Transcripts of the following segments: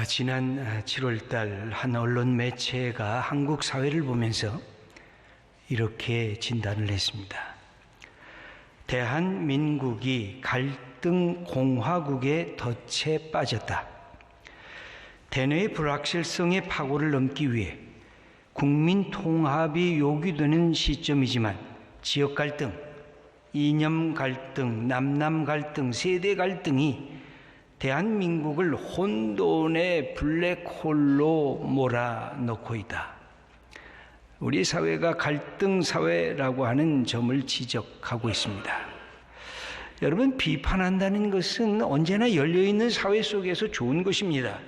지난 7월달 한 언론 매체가 한국 사회를 보면서 이렇게 진단을 했습니다. 대한민국이 갈등 공화국의 덫에 빠졌다. 대내의 불확실성의 파고를 넘기 위해 국민 통합이 요구되는 시점이지만 지역 갈등, 이념 갈등, 남남 갈등, 세대 갈등이 대한민국을 혼돈의 블랙홀로 몰아넣고 있다. 우리 사회가 갈등 사회라고 하는 점을 지적하고 있습니다. 여러분, 비판한다는 것은 언제나 열려있는 사회 속에서 좋은 것입니다.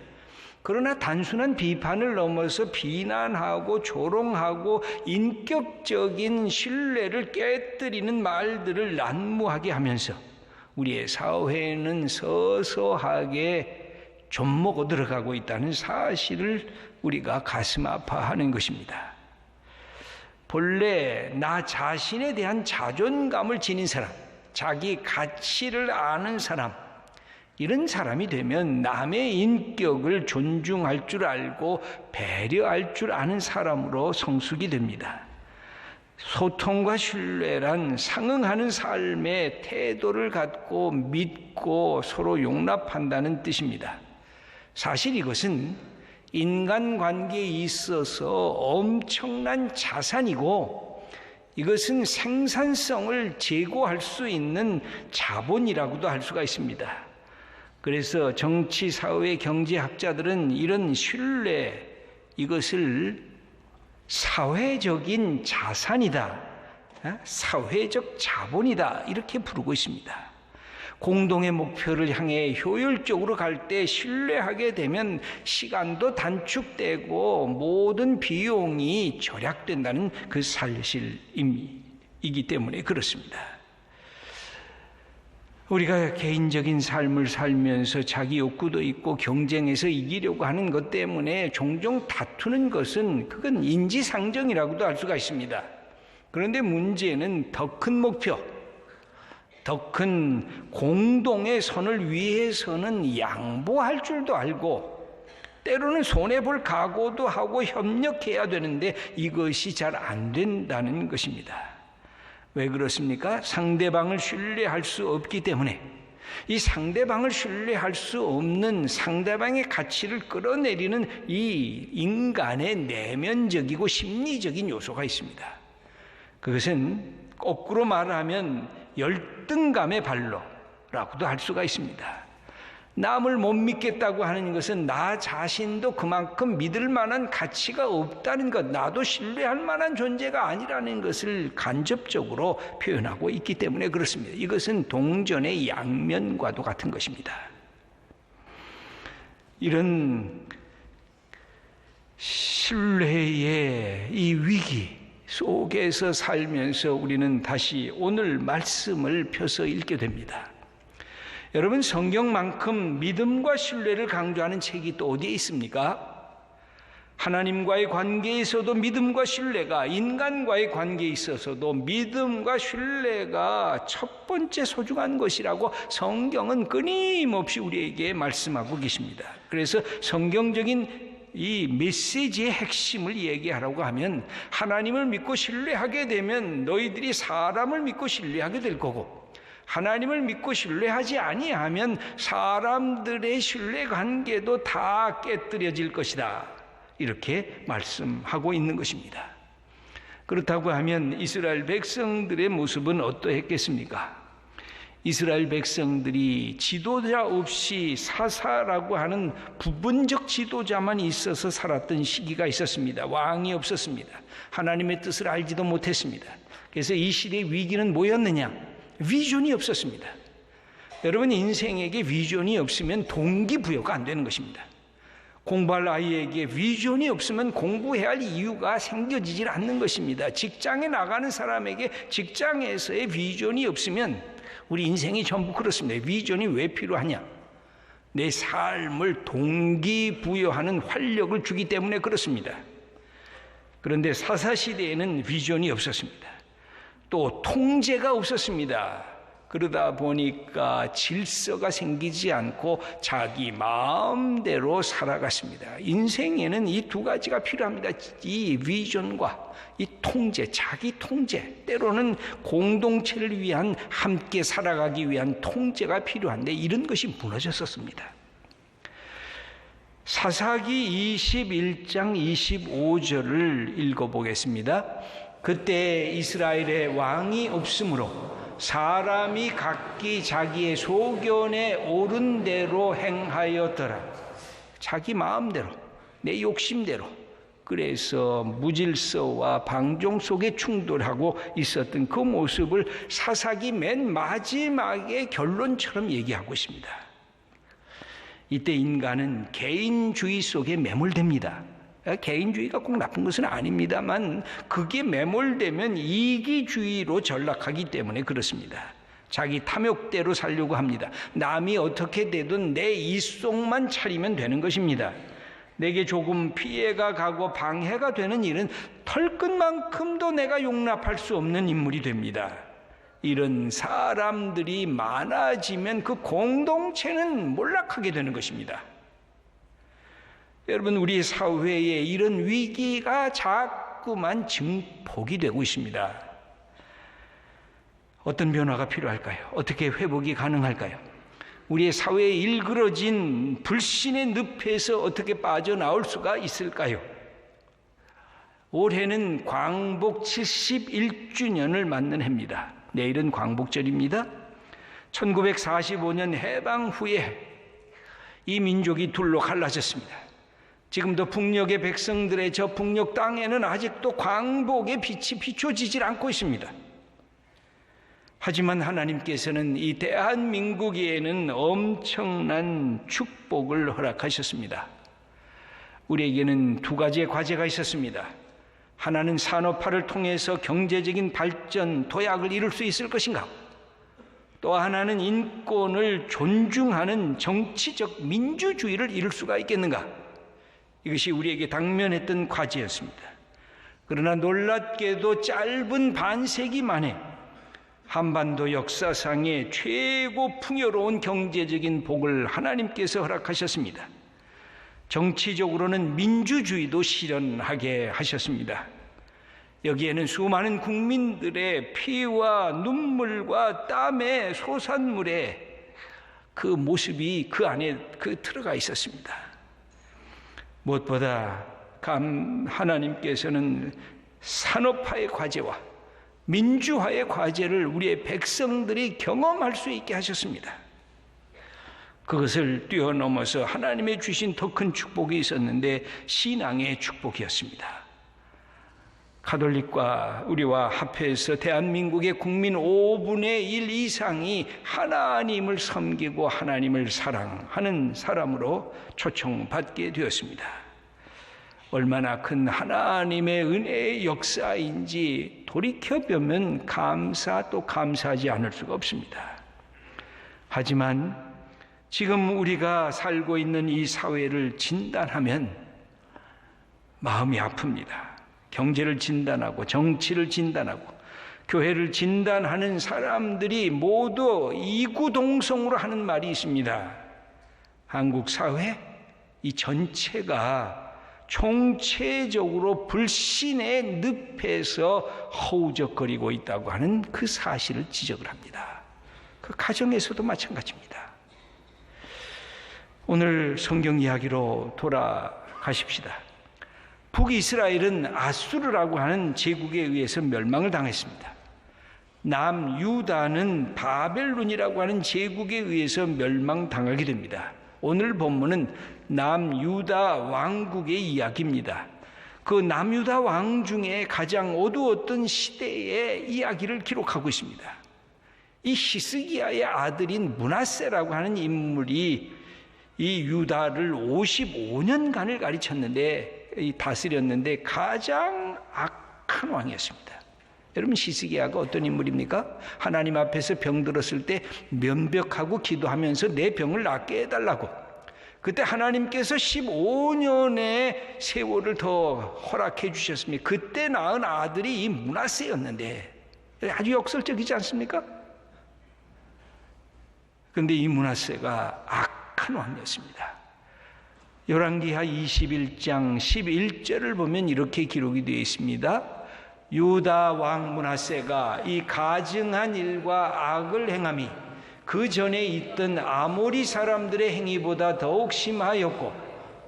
그러나 단순한 비판을 넘어서 비난하고 조롱하고 인격적인 신뢰를 깨뜨리는 말들을 난무하게 하면서 우리의 사회는 서서하게 좀먹어 들어가고 있다는 사실을 우리가 가슴 아파하는 것입니다. 본래 나 자신에 대한 자존감을 지닌 사람, 자기 가치를 아는 사람, 이런 사람이 되면 남의 인격을 존중할 줄 알고 배려할 줄 아는 사람으로 성숙이 됩니다. 소통과 신뢰란 상응하는 삶의 태도를 갖고 믿고 서로 용납한다는 뜻입니다. 사실 이것은 인간관계에 있어서 엄청난 자산이고 이것은 생산성을 제고할 수 있는 자본이라고도 할 수가 있습니다. 그래서 정치, 사회, 경제학자들은 이런 신뢰, 이것을 사회적인 자산이다, 사회적 자본이다, 이렇게 부르고 있습니다. 공동의 목표를 향해 효율적으로 갈 때 신뢰하게 되면 시간도 단축되고 모든 비용이 절약된다는 그 사실이기 때문에 그렇습니다. 우리가 개인적인 삶을 살면서 자기 욕구도 있고 경쟁에서 이기려고 하는 것 때문에 종종 다투는 것은 그건 인지상정이라고도 할 수가 있습니다. 그런데 문제는 더 큰 목표, 더 큰 공동의 선을 위해서는 양보할 줄도 알고 때로는 손해볼 각오도 하고 협력해야 되는데 이것이 잘 안 된다는 것입니다. 왜 그렇습니까? 상대방을 신뢰할 수 없기 때문에. 이 상대방을 신뢰할 수 없는 상대방의 가치를 끌어내리는 이 인간의 내면적이고 심리적인 요소가 있습니다. 그것은 거꾸로 말하면 열등감의 발로라고도 할 수가 있습니다. 남을 못 믿겠다고 하는 것은 나 자신도 그만큼 믿을 만한 가치가 없다는 것, 나도 신뢰할 만한 존재가 아니라는 것을 간접적으로 표현하고 있기 때문에 그렇습니다. 이것은 동전의 양면과도 같은 것입니다. 이런 신뢰의 이 위기 속에서 살면서 우리는 다시 오늘 말씀을 펴서 읽게 됩니다. 여러분, 성경만큼 믿음과 신뢰를 강조하는 책이 또 어디에 있습니까? 하나님과의 관계에 있어도 믿음과 신뢰가, 인간과의 관계에 있어서도 믿음과 신뢰가 첫 번째 소중한 것이라고 성경은 끊임없이 우리에게 말씀하고 계십니다. 그래서 성경적인 이 메시지의 핵심을 얘기하라고 하면 하나님을 믿고 신뢰하게 되면 너희들이 사람을 믿고 신뢰하게 될 거고 하나님을 믿고 신뢰하지 아니하면 사람들의 신뢰관계도 다 깨뜨려질 것이다. 이렇게 말씀하고 있는 것입니다. 그렇다고 하면 이스라엘 백성들의 모습은 어떠했겠습니까? 이스라엘 백성들이 지도자 없이 사사라고 하는 부분적 지도자만 있어서 살았던 시기가 있었습니다. 왕이 없었습니다. 하나님의 뜻을 알지도 못했습니다. 그래서 이 시대의 위기는 뭐였느냐? 비전이 없었습니다. 여러분, 인생에게 비전이 없으면 동기부여가 안 되는 것입니다. 공부할 아이에게 비전이 없으면 공부해야 할 이유가 생겨지질 않는 것입니다. 직장에 나가는 사람에게 직장에서의 비전이 없으면 우리 인생이 전부 그렇습니다. 비전이 왜 필요하냐? 내 삶을 동기부여하는 활력을 주기 때문에 그렇습니다. 그런데 사사시대에는 비전이 없었습니다. 또 통제가 없었습니다. 그러다 보니까 질서가 생기지 않고 자기 마음대로 살아갔습니다. 인생에는 이 두 가지가 필요합니다. 이 비전과 이 통제, 자기 통제, 때로는 공동체를 위한, 함께 살아가기 위한 통제가 필요한데 이런 것이 무너졌었습니다. 사사기 21장 25절을 읽어보겠습니다. 그때 이스라엘에 왕이 없으므로 사람이 각기 자기의 소견에 옳은 대로 행하였더라. 자기 마음대로, 내 욕심대로. 그래서 무질서와 방종 속에 충돌하고 있었던 그 모습을 사사기 맨 마지막에 결론처럼 얘기하고 있습니다. 이때 인간은 개인주의 속에 매몰됩니다. 개인주의가 꼭 나쁜 것은 아닙니다만 그게 매몰되면 이기주의로 전락하기 때문에 그렇습니다. 자기 탐욕대로 살려고 합니다. 남이 어떻게 되든 내 이속만 차리면 되는 것입니다. 내게 조금 피해가 가고 방해가 되는 일은 털끝만큼도 내가 용납할 수 없는 인물이 됩니다. 이런 사람들이 많아지면 그 공동체는 몰락하게 되는 것입니다. 여러분, 우리 사회에 이런 위기가 자꾸만 증폭이 되고 있습니다. 어떤 변화가 필요할까요? 어떻게 회복이 가능할까요? 우리의 사회에 일그러진 불신의 늪에서 어떻게 빠져나올 수가 있을까요? 올해는 광복 71주년을 맞는 해입니다. 내일은 광복절입니다. 1945년 해방 후에 이 민족이 둘로 갈라졌습니다. 지금도 북녘의 백성들의 저 북녘 땅에는 아직도 광복의 빛이 비춰지질 않고 있습니다. 하지만 하나님께서는 이 대한민국에는 엄청난 축복을 허락하셨습니다. 우리에게는 두 가지의 과제가 있었습니다. 하나는 산업화를 통해서 경제적인 발전, 도약을 이룰 수 있을 것인가? 또 하나는 인권을 존중하는 정치적 민주주의를 이룰 수가 있겠는가? 이것이 우리에게 당면했던 과제였습니다. 그러나 놀랍게도 짧은 반세기 만에 한반도 역사상의 최고 풍요로운 경제적인 복을 하나님께서 허락하셨습니다. 정치적으로는 민주주의도 실현하게 하셨습니다. 여기에는 수많은 국민들의 피와 눈물과 땀의 소산물의 그 모습이 그 안에 들어가 있었습니다. 무엇보다 하나님께서는 산업화의 과제와 민주화의 과제를 우리의 백성들이 경험할 수 있게 하셨습니다. 그것을 뛰어넘어서 하나님의 주신 더 큰 축복이 있었는데 신앙의 축복이었습니다. 가톨릭과 우리와 합해서 대한민국의 국민 5분의 1 이상이 하나님을 섬기고 하나님을 사랑하는 사람으로 초청받게 되었습니다. 얼마나 큰 하나님의 은혜의 역사인지 돌이켜보면 또 감사하지 않을 수가 없습니다. 하지만 지금 우리가 살고 있는 이 사회를 진단하면 마음이 아픕니다. 경제를 진단하고 정치를 진단하고 교회를 진단하는 사람들이 모두 이구동성으로 하는 말이 있습니다. 한국 사회 이 전체가 총체적으로 불신의 늪에서 허우적거리고 있다고 하는 그 사실을 지적을 합니다. 그 가정에서도 마찬가지입니다. 오늘 성경 이야기로 돌아가십시다. 북이스라엘은 아수르라고 하는 제국에 의해서 멸망을 당했습니다. 남유다는 바벨론이라고 하는 제국에 의해서 멸망당하게 됩니다. 오늘 본문은 남유다 왕국의 이야기입니다. 그 남유다 왕 중에 가장 어두웠던 시대의 이야기를 기록하고 있습니다. 이 히스기야의 아들인 므낫세라고 하는 인물이 이 유다를 55년간을 다스렸는데 가장 악한 왕이었습니다. 여러분, 히스기야가 어떤 인물입니까? 하나님 앞에서 병들었을 때 면벽하고 기도하면서 내 병을 낫게 해달라고. 그때 하나님께서 15년의 세월을 더 허락해 주셨습니다. 그때 낳은 아들이 이 므낫세였는데 아주 역설적이지 않습니까? 그런데 이 므낫세가 악한 왕이었습니다. 열왕기하 21장 11절을 보면 이렇게 기록이 되어 있습니다. 유다 왕 므낫세가 이 가증한 일과 악을 행함이 그 전에 있던 아모리 사람들의 행위보다 더욱 심하였고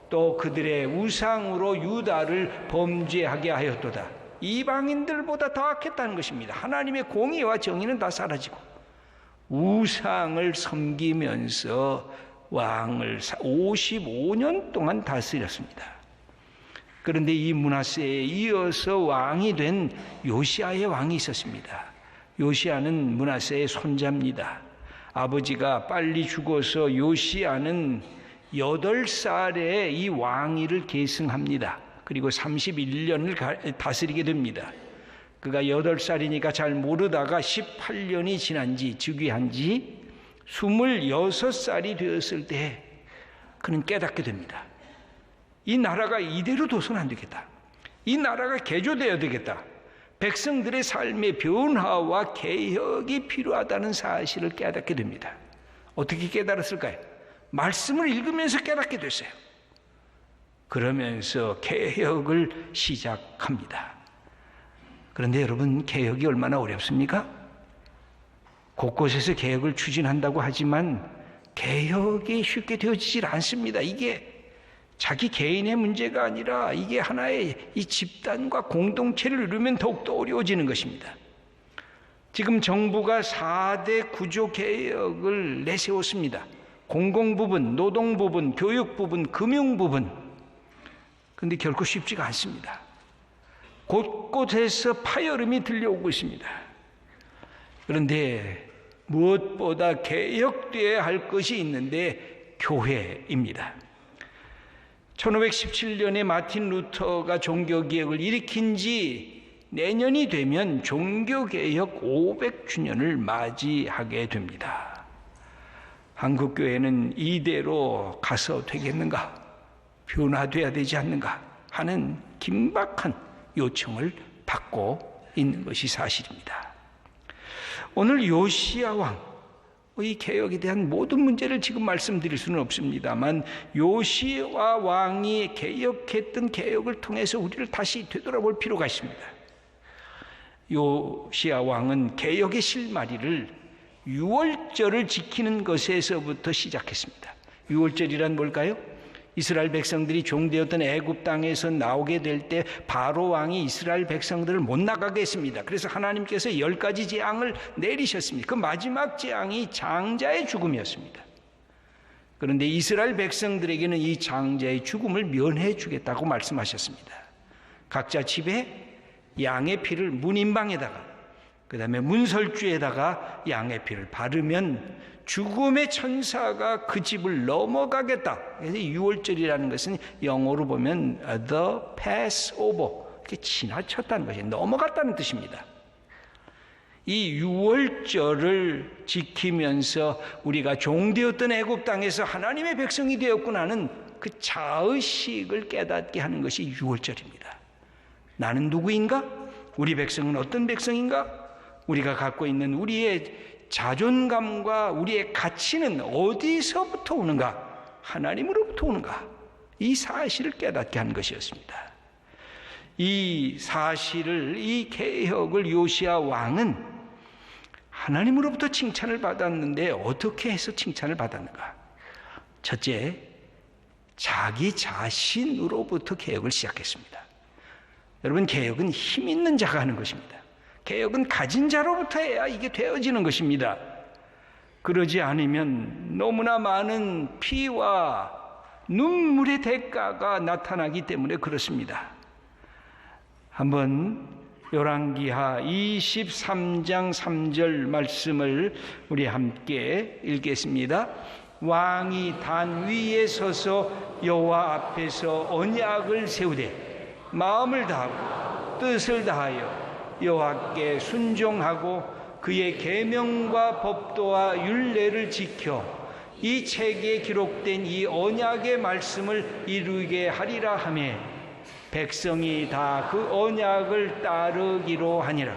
또 그들의 우상으로 유다를 범죄하게 하였도다. 이방인들보다 더 악했다는 것입니다. 하나님의 공의와 정의는 다 사라지고 우상을 섬기면서 왕을 55년 동안 다스렸습니다. 그런데 이 므낫세에 이어서 왕이 된 요시아의 왕이 있었습니다. 요시아는 므낫세의 손자입니다. 아버지가 빨리 죽어서 요시아는 8살에 이 왕위를 계승합니다. 그리고 31년을 다스리게 됩니다. 그가 8살이니까 잘 모르다가 18년이 지난 지, 즉위한 지 26살이 되었을 때 그는 깨닫게 됩니다. 이 나라가 이대로 둬서는 안 되겠다. 이 나라가 개조되어야 되겠다. 백성들의 삶의 변화와 개혁이 필요하다는 사실을 깨닫게 됩니다. 어떻게 깨달았을까요? 말씀을 읽으면서 깨닫게 됐어요. 그러면서 개혁을 시작합니다. 그런데 여러분, 개혁이 얼마나 어렵습니까? 곳곳에서 개혁을 추진한다고 하지만 개혁이 쉽게 되어지질 않습니다. 이게 자기 개인의 문제가 아니라 이게 하나의 이 집단과 공동체를 이루면 더욱더 어려워지는 것입니다. 지금 정부가 4대 구조 개혁을 내세웠습니다. 공공부분, 노동부분, 교육부분, 금융부분. 그런데 결코 쉽지가 않습니다. 곳곳에서 파열음이 들려오고 있습니다. 그런데 무엇보다 개혁되어야 할 것이 있는데 교회입니다. 1517년에 마틴 루터가 종교개혁을 일으킨 지 내년이 되면 종교개혁 500주년을 맞이하게 됩니다. 한국교회는 이대로 가서 되겠는가? 변화돼야 되지 않는가? 하는 긴박한 요청을 받고 있는 것이 사실입니다. 오늘 요시야 왕의 개혁에 대한 모든 문제를 지금 말씀드릴 수는 없습니다만 요시야 왕이 개혁했던 개혁을 통해서 우리를 다시 되돌아볼 필요가 있습니다. 요시야 왕은 개혁의 실마리를 유월절을 지키는 것에서부터 시작했습니다. 유월절이란 뭘까요? 이스라엘 백성들이 종되었던 애굽 땅에서 나오게 될 때 바로 왕이 이스라엘 백성들을 못 나가게 했습니다. 그래서 하나님께서 10가지 재앙을 내리셨습니다. 그 마지막 재앙이 장자의 죽음이었습니다. 그런데 이스라엘 백성들에게는 이 장자의 죽음을 면해 주겠다고 말씀하셨습니다. 각자 집에 양의 피를 문인방에다가 그 다음에 문설주에다가 양의 피를 바르면 죽음의 천사가 그 집을 넘어가겠다. 그래서 6월절이라는 것은 영어로 보면 the Passover, 이렇게 지나쳤다는 것이 넘어갔다는 뜻입니다. 이 6월절을 지키면서 우리가 종되었던 애굽 땅에서 하나님의 백성이 되었구나는 그 자의식을 깨닫게 하는 것이 6월절입니다. 나는 누구인가? 우리 백성은 어떤 백성인가? 우리가 갖고 있는 우리의 자존감과 우리의 가치는 어디서부터 오는가? 하나님으로부터 오는가? 이 사실을 깨닫게 한 것이었습니다. 이 사실을, 이 개혁을 요시야 왕은 하나님으로부터 칭찬을 받았는데 어떻게 해서 칭찬을 받았는가? 첫째, 자기 자신으로부터 개혁을 시작했습니다. 여러분, 개혁은 힘 있는 자가 하는 것입니다. 개혁은 가진 자로부터 해야 이게 되어지는 것입니다. 그러지 않으면 너무나 많은 피와 눈물의 대가가 나타나기 때문에 그렇습니다. 한번 열왕기하 23장 3절 말씀을 우리 함께 읽겠습니다. 왕이 단 위에 서서 여호와 앞에서 언약을 세우되 마음을 다하고 뜻을 다하여 여호와께 순종하고 그의 계명과 법도와 율례를 지켜 이 책에 기록된 이 언약의 말씀을 이루게 하리라 하며 백성이 다 그 언약을 따르기로 하니라.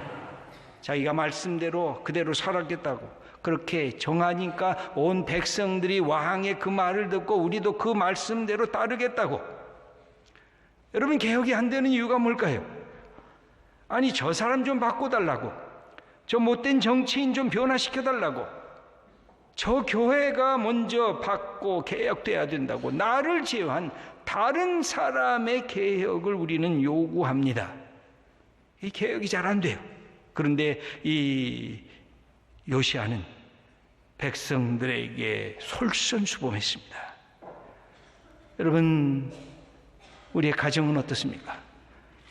자기가 말씀대로 그대로 살았겠다고, 그렇게 정하니까 온 백성들이 왕의 그 말을 듣고 우리도 그 말씀대로 따르겠다고. 여러분, 개혁이 안 되는 이유가 뭘까요? 아니, 저 사람 좀 바꿔달라고, 저 못된 정치인 좀 변화시켜달라고, 저 교회가 먼저 받고 개혁돼야 된다고 나를 제외한 다른 사람의 개혁을 우리는 요구합니다. 이 개혁이 잘 안 돼요. 그런데 이 요시야는 백성들에게 솔선수범했습니다. 여러분, 우리의 가정은 어떻습니까?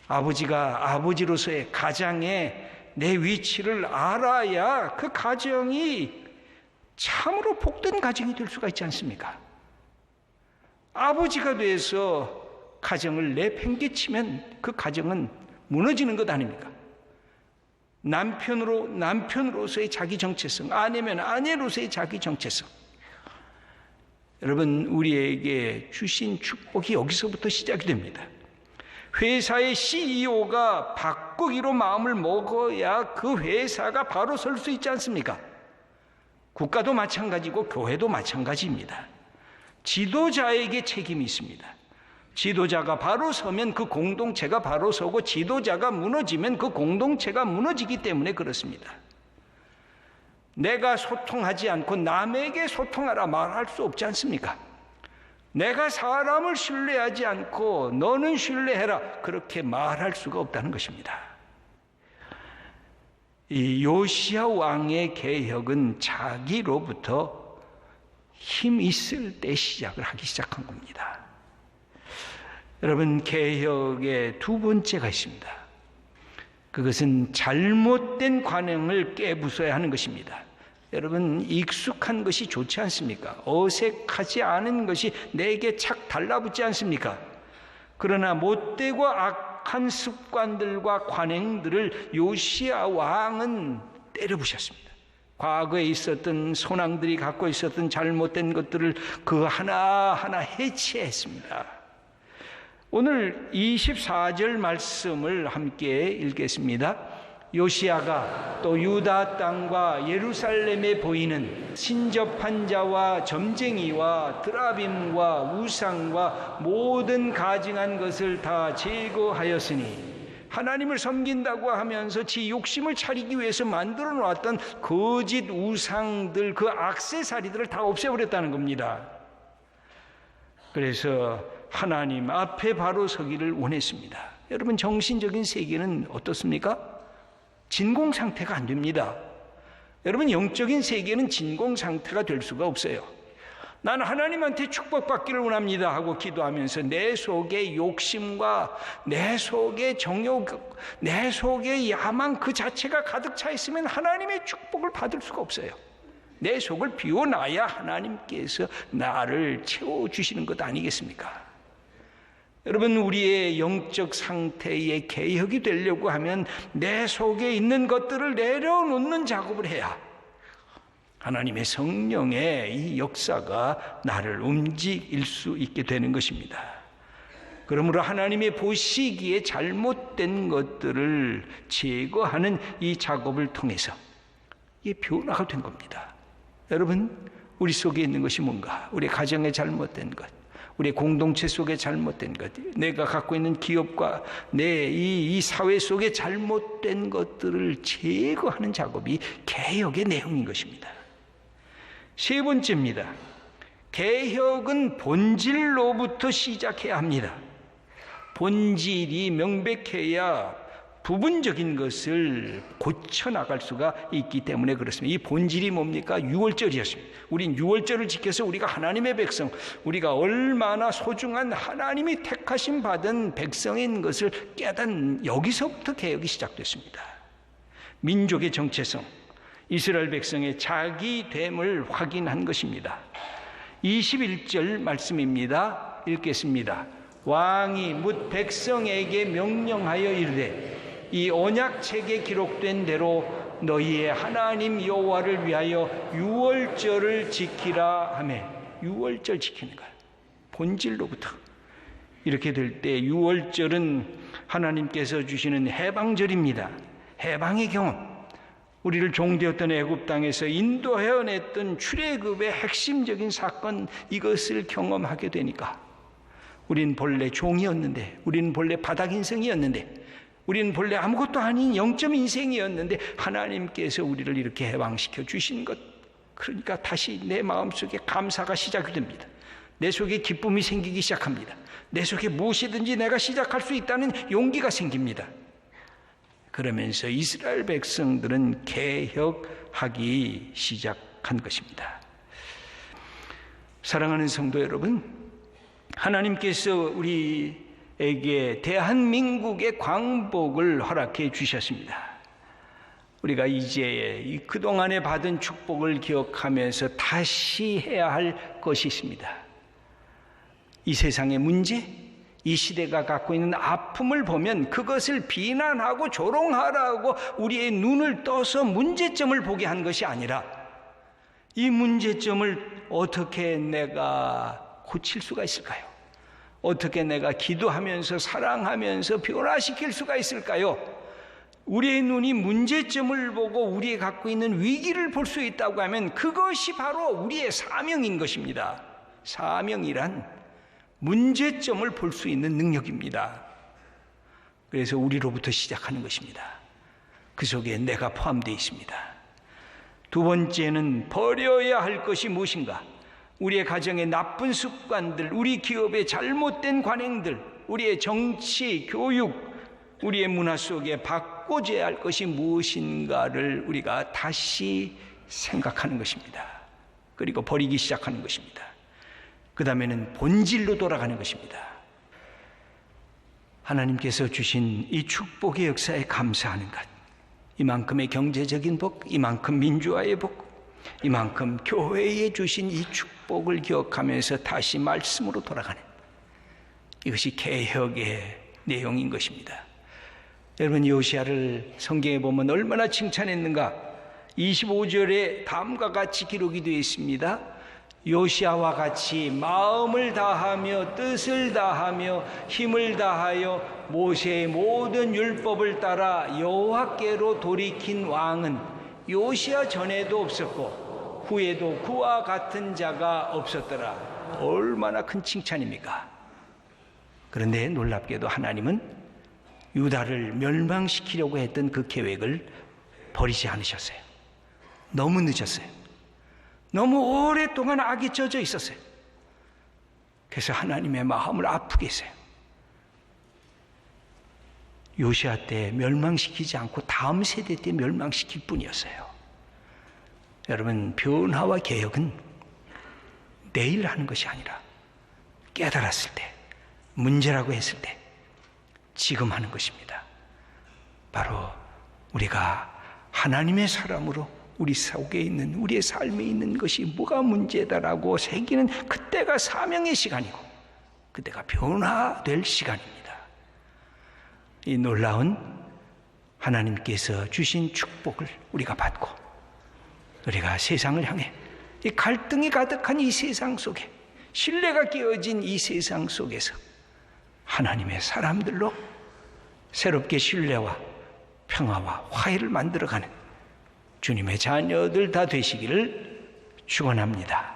아버지가 아버지로서의 가장에 내 위치를 알아야 그 가정이 참으로 복된 가정이 될 수가 있지 않습니까? 아버지가 돼서 가정을 내팽개치면 그 가정은 무너지는 것 아닙니까? 남편으로서의 자기 정체성, 아내면 아내로서의 자기 정체성. 여러분, 우리에게 주신 축복이 여기서부터 시작이 됩니다. 회사의 CEO가 바꾸기로 마음을 먹어야 그 회사가 바로 설 수 있지 않습니까? 국가도 마찬가지고 교회도 마찬가지입니다. 지도자에게 책임이 있습니다. 지도자가 바로 서면 그 공동체가 바로 서고, 지도자가 무너지면 그 공동체가 무너지기 때문에 그렇습니다. 내가 소통하지 않고 남에게 소통하라 말할 수 없지 않습니까? 내가 사람을 신뢰하지 않고 너는 신뢰해라, 그렇게 말할 수가 없다는 것입니다. 이 요시야 왕의 개혁은 자기로부터 힘 있을 때 시작을 하기 시작한 겁니다. 여러분, 개혁의 두 번째가 있습니다. 그것은 잘못된 관행을 깨부숴야 하는 것입니다. 여러분, 익숙한 것이 좋지 않습니까? 어색하지 않은 것이 내게 착 달라붙지 않습니까? 그러나 못되고 악한 습관들과 관행들을 요시야 왕은 때려부셨습니다. 과거에 있었던 선왕들이 갖고 있었던 잘못된 것들을 그 하나하나 해체했습니다. 오늘 24절 말씀을 함께 읽겠습니다. 요시야가 또 유다 땅과 예루살렘에 보이는 신접한 자와 점쟁이와 드라빔과 우상과 모든 가증한 것을 다 제거하였으니, 하나님을 섬긴다고 하면서 지 욕심을 차리기 위해서 만들어 놓았던 거짓 우상들, 그 액세서리들을 다 없애버렸다는 겁니다. 그래서 하나님 앞에 바로 서기를 원했습니다. 여러분, 정신적인 세계는 어떻습니까? 진공 상태가 안 됩니다. 여러분, 영적인 세계는 진공 상태가 될 수가 없어요. 나는 하나님한테 축복받기를 원합니다 하고 기도하면서 내 속에 욕심과 내 속에 정욕, 내 속에 야망 그 자체가 가득 차 있으면 하나님의 축복을 받을 수가 없어요. 내 속을 비워놔야 하나님께서 나를 채워주시는 것 아니겠습니까? 여러분, 우리의 영적 상태의 개혁이 되려고 하면 내 속에 있는 것들을 내려놓는 작업을 해야 하나님의 성령의 이 역사가 나를 움직일 수 있게 되는 것입니다. 그러므로 하나님의 보시기에 잘못된 것들을 제거하는 이 작업을 통해서 이게 변화가 된 겁니다. 여러분, 우리 속에 있는 것이 뭔가? 우리 가정에 잘못된 것, 우리 공동체 속에 잘못된 것, 내가 갖고 있는 기업과 내 이 사회 속에 잘못된 것들을 제거하는 작업이 개혁의 내용인 것입니다. 세 번째입니다. 개혁은 본질로부터 시작해야 합니다. 본질이 명백해야 부분적인 것을 고쳐나갈 수가 있기 때문에 그렇습니다. 이 본질이 뭡니까? 유월절이었습니다. 우린 유월절을 지켜서 우리가 하나님의 백성, 우리가 얼마나 소중한 하나님이 택하심 받은 백성인 것을 깨닫는, 여기서부터 개혁이 시작됐습니다. 민족의 정체성, 이스라엘 백성의 자기됨을 확인한 것입니다. 21절 말씀입니다. 읽겠습니다. 왕이 뭇 백성에게 명령하여 이르되, 이 언약책에 기록된 대로 너희의 하나님 여호와를 위하여 유월절을 지키라 하매, 유월절 지키는 거예요. 본질로부터. 이렇게 될 때 유월절은 하나님께서 주시는 해방절입니다. 해방의 경험. 우리를 종되었던 애굽 땅에서 인도해냈던 출애굽의 핵심적인 사건, 이것을 경험하게 되니까 우린 본래 종이었는데, 우리는 본래 바닥 인생이었는데, 우리는 본래 아무것도 아닌 영점 인생이었는데 하나님께서 우리를 이렇게 해방시켜 주신 것, 그러니까 다시 내 마음속에 감사가 시작이 됩니다. 내 속에 기쁨이 생기기 시작합니다. 내 속에 무엇이든지 내가 시작할 수 있다는 용기가 생깁니다. 그러면서 이스라엘 백성들은 개혁하기 시작한 것입니다. 사랑하는 성도 여러분, 하나님께서 우리에게 대한민국의 광복을 허락해 주셨습니다. 우리가 이제 이 그동안에 받은 축복을 기억하면서 다시 해야 할 것이 있습니다. 이 세상의 문제, 이 시대가 갖고 있는 아픔을 보면 그것을 비난하고 조롱하라고 우리의 눈을 떠서 문제점을 보게 한 것이 아니라, 이 문제점을 어떻게 내가 고칠 수가 있을까요? 어떻게 내가 기도하면서 사랑하면서 변화시킬 수가 있을까요? 우리의 눈이 문제점을 보고 우리의 갖고 있는 위기를 볼 수 있다고 하면 그것이 바로 우리의 사명인 것입니다. 사명이란 문제점을 볼 수 있는 능력입니다. 그래서 우리로부터 시작하는 것입니다. 그 속에 내가 포함되어 있습니다. 두 번째는 버려야 할 것이 무엇인가? 우리의 가정의 나쁜 습관들, 우리 기업의 잘못된 관행들, 우리의 정치, 교육, 우리의 문화 속에 바꿔줘야 할 것이 무엇인가를 우리가 다시 생각하는 것입니다. 그리고 버리기 시작하는 것입니다. 그 다음에는 본질로 돌아가는 것입니다. 하나님께서 주신 이 축복의 역사에 감사하는 것, 이만큼의 경제적인 복, 이만큼 민주화의 복, 이만큼 교회에 주신 이 축복을 기억하면서 다시 말씀으로 돌아가는, 이것이 개혁의 내용인 것입니다. 여러분, 요시야를 성경에 보면 얼마나 칭찬했는가? 25절에 다음과 같이 기록이 되어 있습니다. 요시야와 같이 마음을 다하며 뜻을 다하며 힘을 다하여 모세의 모든 율법을 따라 여호와께로 돌이킨 왕은 요시야 전에도 없었고 후에도 그와 같은 자가 없었더라. 얼마나 큰 칭찬입니까? 그런데 놀랍게도 하나님은 유다를 멸망시키려고 했던 그 계획을 버리지 않으셨어요. 너무 늦었어요. 너무 오랫동안 악이 젖어 있었어요. 그래서 하나님의 마음을 아프게 했어요. 요시야 때 멸망시키지 않고 다음 세대 때 멸망시킬 뿐이었어요. 여러분, 변화와 개혁은 내일 하는 것이 아니라 깨달았을 때, 문제라고 했을 때 지금 하는 것입니다. 바로 우리가 하나님의 사람으로 우리 속에 있는, 우리의 삶에 있는 것이 뭐가 문제다라고 새기는 그때가 사명의 시간이고 그때가 변화될 시간입니다. 이 놀라운 하나님께서 주신 축복을 우리가 받고 우리가 세상을 향해 이 갈등이 가득한 이 세상 속에, 신뢰가 깨어진 이 세상 속에서 하나님의 사람들로 새롭게 신뢰와 평화와 화해를 만들어가는 주님의 자녀들 다 되시기를 축원합니다.